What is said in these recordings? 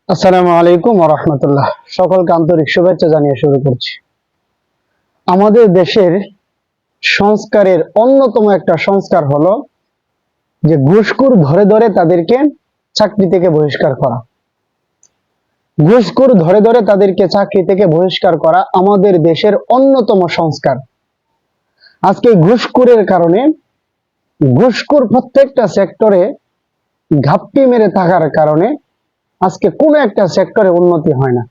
আসসালামু আলাইকুম ওয়া রাহমাতুল্লাহ। সকলকে আন্তরিক শুভেচ্ছা জানিয়ে শুরু করছি। আমাদের দেশের সংস্কারের অন্যতম একটা সংস্কার হলো যে ঘুষখোর ধরে ধরে তাদেরকে চাকরি থেকে বহিষ্কার করা। ঘুষখোর ধরে ধরে তাদেরকে চাকরি থেকে বহিষ্কার করা আমাদের দেশের অন্যতম সংস্কার। আজকে ঘুষখোরের কারণে ঘুষখোর প্রত্যেকটা সেক্টরে ঘাপটি মেরে থাকার কারণে আজকে কোনো একটা সেক্টরে উন্নতি হয় না।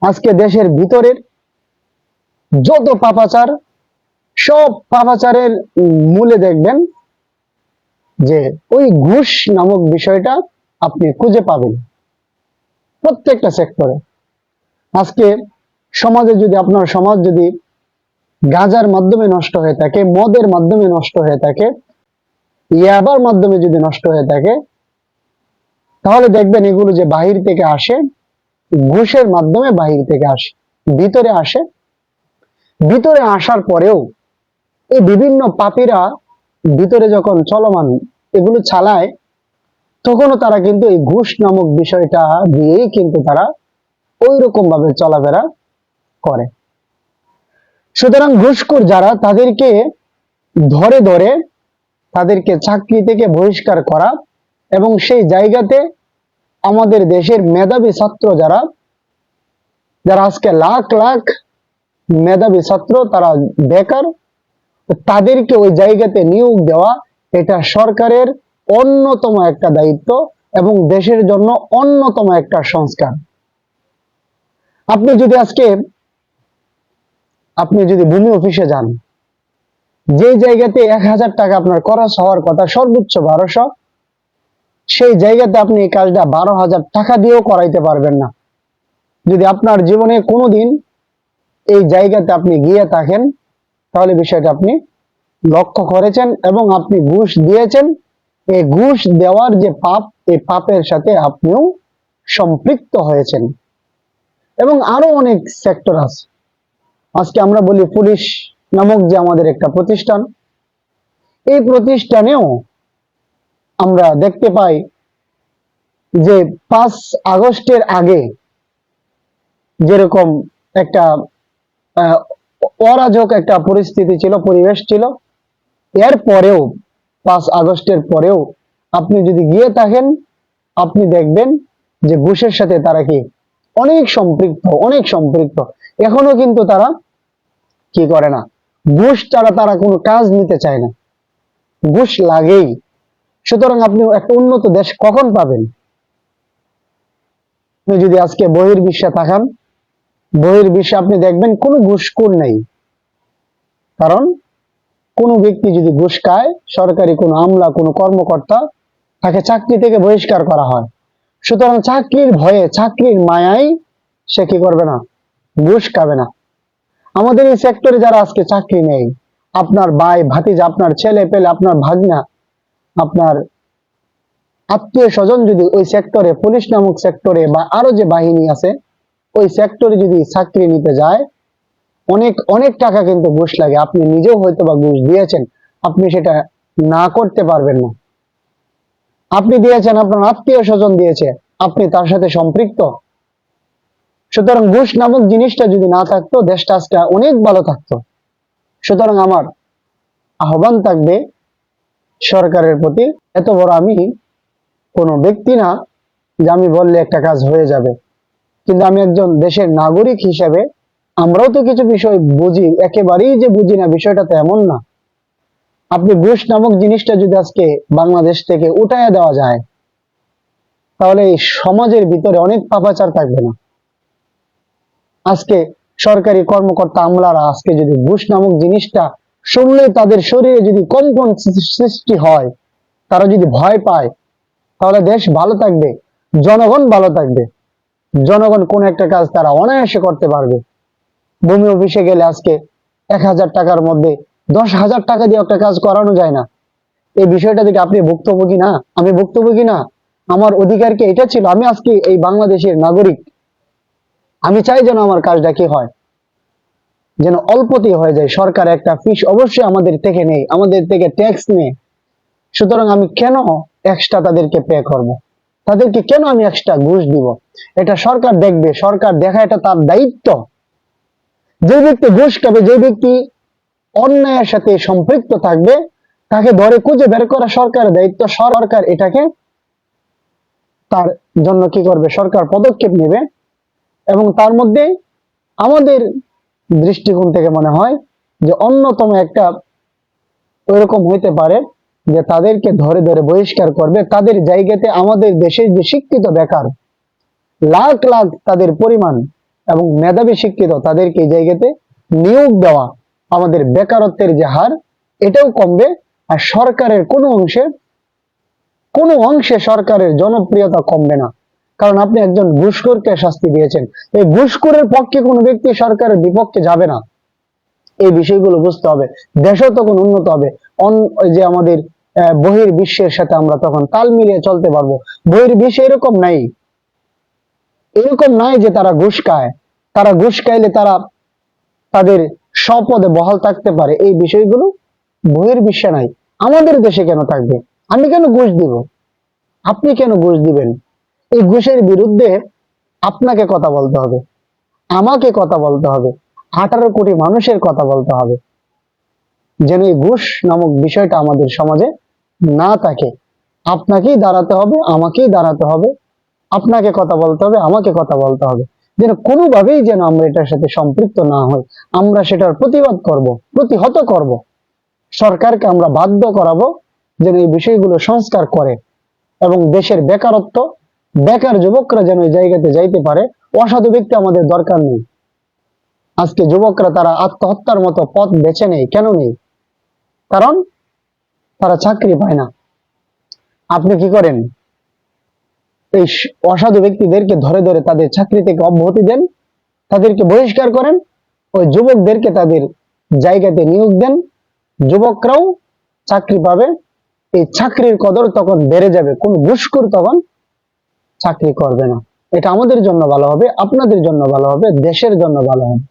আজকে দেশের ভিতরের যত পাপাচার, সব পাপাচারের মূলে দেখবেন যে ওই ঘুষ নামক বিষয়টা আপনি খুঁজে পাবেন প্রত্যেকটা সেক্টরে। আজকে সমাজে যদি আপনার সমাজ যদি গাঁজার মাধ্যমে নষ্ট হয়ে থাকে, মদের মাধ্যমে নষ্ট হয়ে থাকে, ইয়াবার মাধ্যমে যদি নষ্ট হয়ে থাকে, তাহলে দেখবেন এগুলো যে বাহির থেকে আসে, ঘুষের মাধ্যমে বাহির থেকে আসে, ভিতরে আসে। ভিতরে আসার পরেও এই বিভিন্ন পাপীরা ভিতরে যখন চলমান এগুলো চালায়, তখনও তারা কিন্তু এই ঘুষ নামক বিষয়টা দিয়েই কিন্তু তারা ওই রকম ভাবে চলাফেরা করে। সুতরাং ঘুষখোর যারা, তাদেরকে ধরে ধরে তাদেরকে চাকরি থেকে বহিষ্কার করা এবং সেই জায়গাতে আমাদের দেশের মেধাবী ছাত্র যারা যারা আজকে লাখ লাখ মেধাবী ছাত্র তারা বেকার, তাদেরকে ওই জায়গাতে নিয়োগ দেওয়া, এটা সরকারের অন্যতম একটা দায়িত্ব এবং দেশের জন্য অন্যতম একটা সংস্কার। আপনি যদি ভূমি অফিসে যান, যে জায়গাতে 1000 টাকা আপনার খরচ হওয়ার কথা সর্বোচ্চ 1200, সেই জায়গাতে আপনি এই কাজটা 12,000 টাকা দিয়েও করাইতে পারবেন না। যদি আপনার জীবনে কোনোদিন এই জায়গাতে আপনি গিয়ে থাকেন, তাহলে বিষয়টা আপনি লক্ষ্য করেছেন এবং আপনি ঘুষ দিয়েছেন। এই ঘুষ দেওয়ার যে পাপ, এই পাপের সাথে আপনিও সম্পৃক্ত হয়েছেন। এবং আরো অনেক সেক্টর আছে। আজকে আমরা বলি পুলিশ নামক যে আমাদের একটা প্রতিষ্ঠান, এই প্রতিষ্ঠানেও আমরা দেখতে পাই যে 5 আগস্টের আগে যেরকম একটা অরাজক একটা পরিস্থিতি ছিল, পরিবেশ ছিল, এর পরেও 5 আগস্টের পরেও আপনি যদি গিয়ে থাকেন, আপনি দেখবেন যে ঘুষের সাথে তারা কি অনেক সম্পৃক্ত। এখনো কিন্তু তারা কি করে না, ঘুষ ছাড়া তারা কোনো কাজ নিতে চায় না, ঘুষ লাগেই। সুতরাং আপনি একটা উন্নত দেশ কখন পাবেন? আপনি যদি আজকে বহির্বিশ্বে তাকান, বহির্বিশ্বে আপনি দেখবেন কোনো ঘুষখোর নেই। কারণ কোনো ব্যক্তি যদি ঘুষ খায়, সরকারি কোনো আমলা, কোনো কর্মকর্তা, তাকে চাকরি থেকে বহিষ্কার করা হয়। সুতরাং চাকরির ভয়ে, চাকরির মায়ায় সে কি করবে না, ঘুষ খাবে না। আমাদের এই সেক্টরে যারা আজকে চাকরি নেই, আপনার ভাই ভাতিজা, আপনার ছেলে পেলে, আপনার ভাগনা, আপনার আত্মীয় স্বজন যদি ওই সেক্টরে, পুলিশ নামক সেক্টরে বা আরো যে বাহিনী আছে ওই সেক্টরে যদি চাকরি নিতে যায়, অনেক অনেক টাকা কিন্তু ঘুষ লাগে। আপনি নিজেও হয়তো বা ঘুষ দিয়েছেন, আপনি সেটা না করতে পারবেন না। আপনি দিয়েছেন, আপনার আত্মীয় স্বজন দিয়েছে, আপনি তার সাথে সম্পৃক্ত। সুতরাং ঘুষ নামক জিনিসটা যদি না থাকতো, দেশটা আজকে অনেক ভালো থাকতো। সুতরাং আমার আহ্বান থাকবে সরকারের প্রতি, এত বড় আমি কোনো ব্যক্তি না যে আমি বললে একটা কাজ হয়ে যাবে, কিন্তু আমি একজন দেশের নাগরিক হিসেবে আমরাও তো কিছু বিষয় বুঝি, একেবারেই যে বুঝি না বিষয়টা তো এমন না। আপনি ঘুষ নামক জিনিসটা যদি আজকে বাংলাদেশ থেকে উঠাইয়া দেওয়া যায়, তাহলে এই সমাজের ভিতরে অনেক পাপাচার থাকবে না। আজকে সরকারি কর্মকর্তা আমলারা আজকে যদি ঘুষ নামক জিনিসটা শুনলে তাদের শরীরে যদি কম্পন সৃষ্টি হয়, তারা যদি ভয় পায়, তাহলে দেশ ভালো থাকবে, জনগণ ভালো থাকবে। জনগণ কোন একটা কাজ তারা অনায়াসে করতে পারবে। ভূমি অফিসে গেলে আজকে 1000 টাকার মধ্যে 10,000 টাকা দিয়ে একটা কাজ করানো যায় না। এই বিষয়টা থেকে আপনি ভুক্তভোগী না, আমি ভুক্তভোগী না, আমার অধিকার কি এটা ছিল? আমি আজকে এই বাংলাদেশের নাগরিক, আমি চাই যেন আমার কাজটা কি হয়, যেন অল্পতেই হয়ে যায়। সরকার একটা ফিস অবশ্যই আমাদের থেকে নেই, আমাদের থেকে ট্যাক্স নেই। সুতরাং আমি কেন এক্সট্রা তাদেরকে পে করব? তাদেরকে কেন আমি এক্সট্রা ঘুষ দিব? এটা সরকার দেখবে, সরকার দেখা এটা তার দায়িত্ব। যে ব্যক্তি ঘুষ খাবে, যে ব্যক্তি অন্যায়ের সাথে সম্পৃক্ত থাকবে, তাকে ধরে খুঁজে বের করা সরকারের দায়িত্ব। সরকার এটাকে তার জন্য কি করবে? সরকার পদক্ষেপ নেবে। এবং তার মধ্যে আমাদের দৃষ্টিকোণ থেকে মনে হয় যে অন্যতম একটা ওইরকম হইতে পারে যে তাদেরকে ধরে ধরে বহিষ্কার করবে। তাদের জায়গাতে আমাদের দেশের যে শিক্ষিত বেকার লাখ লাখ তাদের পরিমাণ এবং মেধাবী শিক্ষিত, তাদেরকে এই জায়গাতে নিয়োগ দেওয়া, আমাদের বেকারত্বের যে হার এটাও কমবে। আর সরকারের কোনো অংশে সরকারের জনপ্রিয়তা কমবে না। কারণ আপনি একজন ঘুষখোরকে শাস্তি দিয়েছেন, এই ঘুষখোরের পক্ষে কোনো ব্যক্তি সরকারের বিপক্ষে যাবে না। এই বিষয়গুলো বুঝতে হবে, দেশও তখন উন্নত হবে। ওই যে আমাদের বহির্বিশ্বের সাথে আমরা তখন তাল মিলিয়ে চলতে পারবো। বহির্বিশ্বে এরকম নাই যে তারা ঘুষ খায়, তারা ঘুষ খাইলে তারা তাদের স্বপদে বহাল থাকতে পারে। এই বিষয়গুলো বহির্বিশ্বে নাই, আমাদের দেশে কেন থাকবে? আমি কেন ঘুষ দিব? আপনি কেন ঘুষ দিবেন? এই ঘুষের বিরুদ্ধে আপনাকে কথা বলতে হবে, আমাকে কথা বলতে হবে, 18 কোটি মানুষের কথা বলতে হবে, যেন এই ঘুষ নামক বিষয়টা আমাদের সমাজে না থাকে। আপনাকেই দাঁড়াতে হবে, আমাকেই দাঁড়াতে হবে, আপনাকে কথা বলতে হবে, আমাকে কথা বলতে হবে, যেন কোনোভাবেই যেন আমরা এটার সাথে সম্পৃক্ত না হই। আমরা সেটার প্রতিবাদ করব, প্রতিহত করব। সরকারকে আমরা বাধ্য করাবো যেন এই বিষয়গুলো সংস্কার করে এবং দেশের বেকার যুবকরা যেন এই জায়গাতে যাইতে পারে। অসাধু ব্যক্তি আমাদের দরকার নেই। আজকে যুবকরা তারা আত্মহত্যার মতো পথ বেছে নেই, কেন নেই? কারণ তারা চাকরি পায় না। আপনি কি করেন? এই অসাধু ব্যক্তিদেরকে ধরে ধরে তাদের চাকরি থেকে অব্যাহতি দেন, তাদেরকে বহিষ্কার করেন, ওই যুবকদেরকে তাদের জায়গাতে নিয়োগ দেন, যুবকরাও চাকরি পাবে। এই চাকরির কদর তখন বেড়ে যাবে, কোন ঘুষখোর তখন চাকরি করবে না। এটা আমাদের জন্য ভালো হবে, আপনাদের জন্য ভালো হবে, দেশের জন্য ভালো হবে।